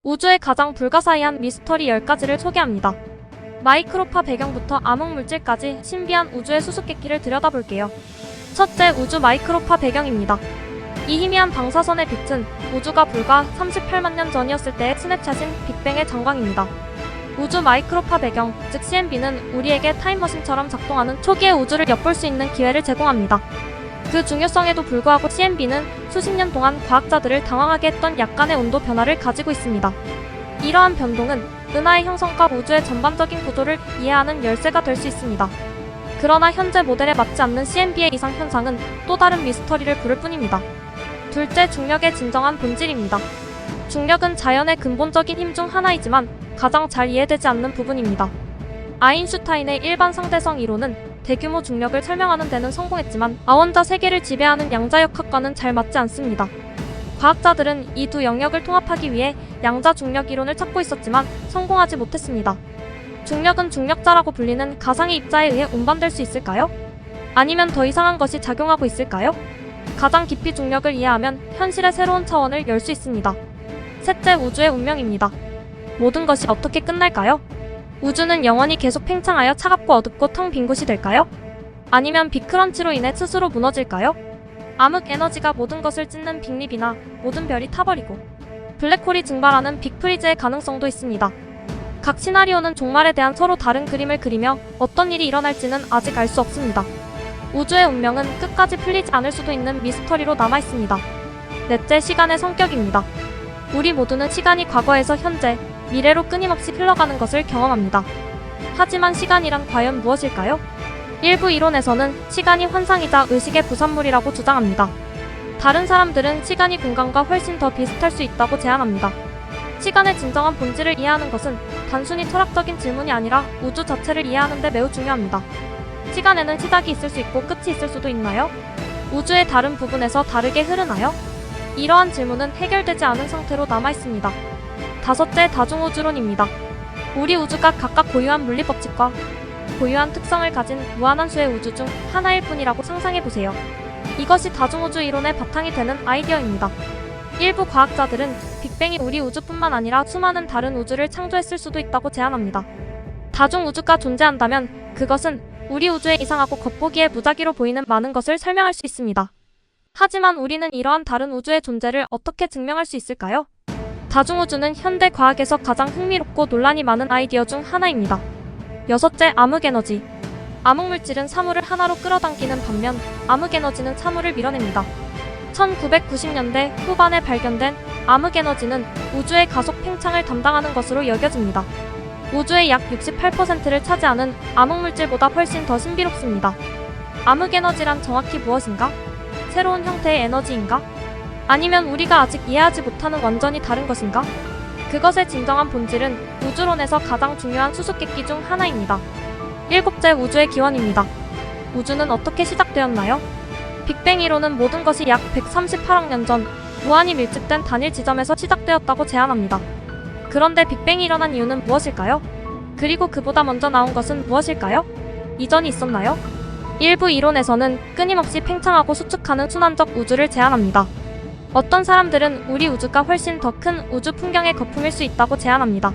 우주의 가장 불가사의한 미스터리 10가지를 소개합니다. 마이크로파 배경부터 암흑물질까지 신비한 우주의 수수께끼를 들여다볼게요. 첫째, 우주 마이크로파 배경입니다. 이 희미한 방사선의 빛은 우주가 불과 38만 년 전이었을 때의 스냅샷인 빅뱅의 전광입니다. 우주 마이크로파 배경, 즉 CMB는 우리에게 타임머신처럼 작동하는 초기의 우주를 엿볼 수 있는 기회를 제공합니다. 그 중요성에도 불구하고 CMB는 수십 년 동안 과학자들을 당황하게 했던 약간의 온도 변화를 가지고 있습니다. 이러한 변동은 은하의 형성과 우주의 전반적인 구조를 이해하는 열쇠가 될 수 있습니다. 그러나 현재 모델에 맞지 않는 CMB의 이상 현상은 또 다른 미스터리를 부를 뿐입니다. 둘째, 중력의 진정한 본질입니다. 중력은 자연의 근본적인 힘 중 하나이지만 가장 잘 이해되지 않는 부분입니다. 아인슈타인의 일반 상대성 이론은 대규모 중력을 설명하는 데는 성공했지만 아원자 세계를 지배하는 양자역학과는 잘 맞지 않습니다. 과학자들은 이 두 영역을 통합하기 위해 양자 중력 이론을 찾고 있었지만 성공하지 못했습니다. 중력은 중력자라고 불리는 가상의 입자에 의해 운반될 수 있을까요? 아니면 더 이상한 것이 작용하고 있을까요? 가장 깊이 중력을 이해하면 현실의 새로운 차원을 열 수 있습니다. 셋째, 우주의 운명입니다. 모든 것이 어떻게 끝날까요? 우주는 영원히 계속 팽창하여 차갑고 어둡고 텅 빈 곳이 될까요? 아니면 빅크런치로 인해 스스로 무너질까요? 암흑 에너지가 모든 것을 찢는 빅립이나 모든 별이 타버리고 블랙홀이 증발하는 빅프리즈의 가능성도 있습니다. 각 시나리오는 종말에 대한 서로 다른 그림을 그리며 어떤 일이 일어날지는 아직 알 수 없습니다. 우주의 운명은 끝까지 풀리지 않을 수도 있는 미스터리로 남아있습니다. 넷째, 시간의 성격입니다. 우리 모두는 시간이 과거에서 현재, 미래로 끊임없이 흘러가는 것을 경험합니다. 하지만 시간이란 과연 무엇일까요? 일부 이론에서는 시간이 환상이자 의식의 부산물이라고 주장합니다. 다른 사람들은 시간이 공간과 훨씬 더 비슷할 수 있다고 제안합니다. 시간의 진정한 본질을 이해하는 것은 단순히 철학적인 질문이 아니라 우주 자체를 이해하는 데 매우 중요합니다. 시간에는 시작이 있을 수 있고 끝이 있을 수도 있나요? 우주의 다른 부분에서 다르게 흐르나요? 이러한 질문은 해결되지 않은 상태로 남아있습니다. 다섯째, 다중우주론입니다. 우리 우주가 각각 고유한 물리법칙과 고유한 특성을 가진 무한한 수의 우주 중 하나일 뿐이라고 상상해보세요. 이것이 다중우주 이론의 바탕이 되는 아이디어입니다. 일부 과학자들은 빅뱅이 우리 우주뿐만 아니라 수많은 다른 우주를 창조했을 수도 있다고 제안합니다. 다중우주가 존재한다면 그것은 우리 우주의 이상하고 겉보기에 무작위로 보이는 많은 것을 설명할 수 있습니다. 하지만 우리는 이러한 다른 우주의 존재를 어떻게 증명할 수 있을까요? 다중우주는 현대 과학에서 가장 흥미롭고 논란이 많은 아이디어 중 하나입니다. 여섯째, 암흑에너지. 암흑물질은 사물을 하나로 끌어당기는 반면 암흑에너지는 사물을 밀어냅니다. 1990년대 후반에 발견된 암흑에너지는 우주의 가속 팽창을 담당하는 것으로 여겨집니다. 우주의 약 68%를 차지하는 암흑물질보다 훨씬 더 신비롭습니다. 암흑에너지란 정확히 무엇인가? 새로운 형태의 에너지인가? 아니면 우리가 아직 이해하지 못하는 완전히 다른 것인가? 그것의 진정한 본질은 우주론에서 가장 중요한 수수께끼 중 하나입니다. 일곱째, 우주의 기원입니다. 우주는 어떻게 시작되었나요? 빅뱅 이론은 모든 것이 약 138억 년 전 무한히 밀집된 단일 지점에서 시작되었다고 제안합니다. 그런데 빅뱅이 일어난 이유는 무엇일까요? 그리고 그보다 먼저 나온 것은 무엇일까요? 이전이 있었나요? 일부 이론에서는 끊임없이 팽창하고 수축하는 순환적 우주를 제안합니다. 어떤 사람들은 우리 우주가 훨씬 더 큰 우주 풍경의 거품일 수 있다고 제안합니다.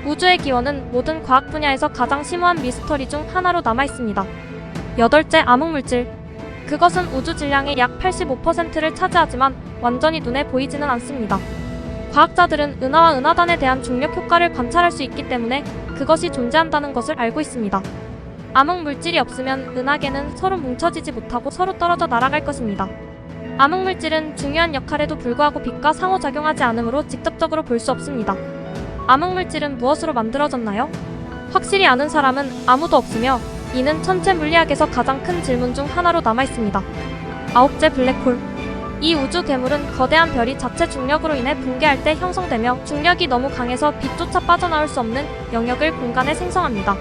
우주의 기원은 모든 과학 분야에서 가장 심오한 미스터리 중 하나로 남아있습니다. 여덟째, 암흑물질. 그것은 우주 질량의 약 85%를 차지하지만 완전히 눈에 보이지는 않습니다. 과학자들은 은하와 은하단에 대한 중력 효과를 관찰할 수 있기 때문에 그것이 존재한다는 것을 알고 있습니다. 암흑물질이 없으면 은하계는 서로 뭉쳐지지 못하고 서로 떨어져 날아갈 것입니다. 암흑물질은 중요한 역할에도 불구하고 빛과 상호작용하지 않으므로 직접적으로 볼 수 없습니다. 암흑물질은 무엇으로 만들어졌나요? 확실히 아는 사람은 아무도 없으며 이는 천체 물리학에서 가장 큰 질문 중 하나로 남아있습니다. 아홉째, 블랙홀. 이 우주 괴물은 거대한 별이 자체 중력으로 인해 붕괴할 때 형성되며 중력이 너무 강해서 빛조차 빠져나올 수 없는 영역을 공간에 생성합니다.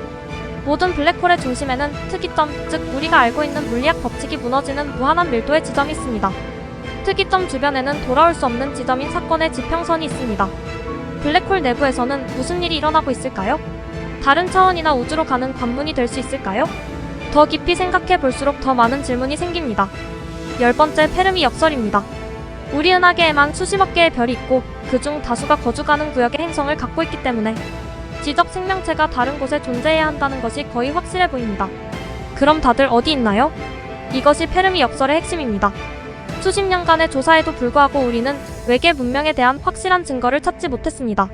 모든 블랙홀의 중심에는 특이점, 즉 우리가 알고 있는 물리학 법칙이 무너지는 무한한 밀도의 지점이 있습니다. 특이점 주변에는 돌아올 수 없는 지점인 사건의 지평선이 있습니다. 블랙홀 내부에서는 무슨 일이 일어나고 있을까요? 다른 차원이나 우주로 가는 관문이 될 수 있을까요? 더 깊이 생각해 볼수록 더 많은 질문이 생깁니다. 10번째, 페르미 역설입니다. 우리 은하계에만 수십억 개의 별이 있고 그중 다수가 거주가는 구역의 행성을 갖고 있기 때문에 지적 생명체가 다른 곳에 존재해야 한다는 것이 거의 확실해 보입니다. 그럼 다들 어디 있나요? 이것이 페르미 역설의 핵심입니다. 수십 년간의 조사에도 불구하고 우리는 외계 문명에 대한 확실한 증거를 찾지 못했습니다.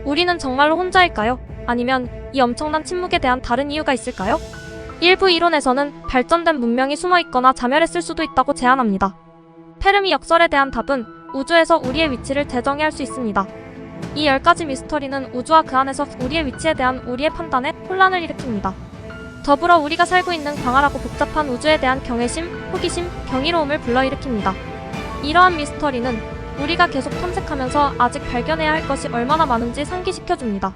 우리는 정말로 혼자일까요? 아니면 이 엄청난 침묵에 대한 다른 이유가 있을까요? 일부 이론에서는 발전된 문명이 숨어있거나 자멸했을 수도 있다고 제안합니다. 페르미 역설에 대한 답은 우주에서 우리의 위치를 재정의할 수 있습니다. 이 10가지 미스터리는 우주와 그 안에서 우리의 위치에 대한 우리의 판단에 혼란을 일으킵니다. 더불어 우리가 살고 있는 광활하고 복잡한 우주에 대한 경외심, 호기심, 경이로움을 불러일으킵니다. 이러한 미스터리는 우리가 계속 탐색하면서 아직 발견해야 할 것이 얼마나 많은지 상기시켜줍니다.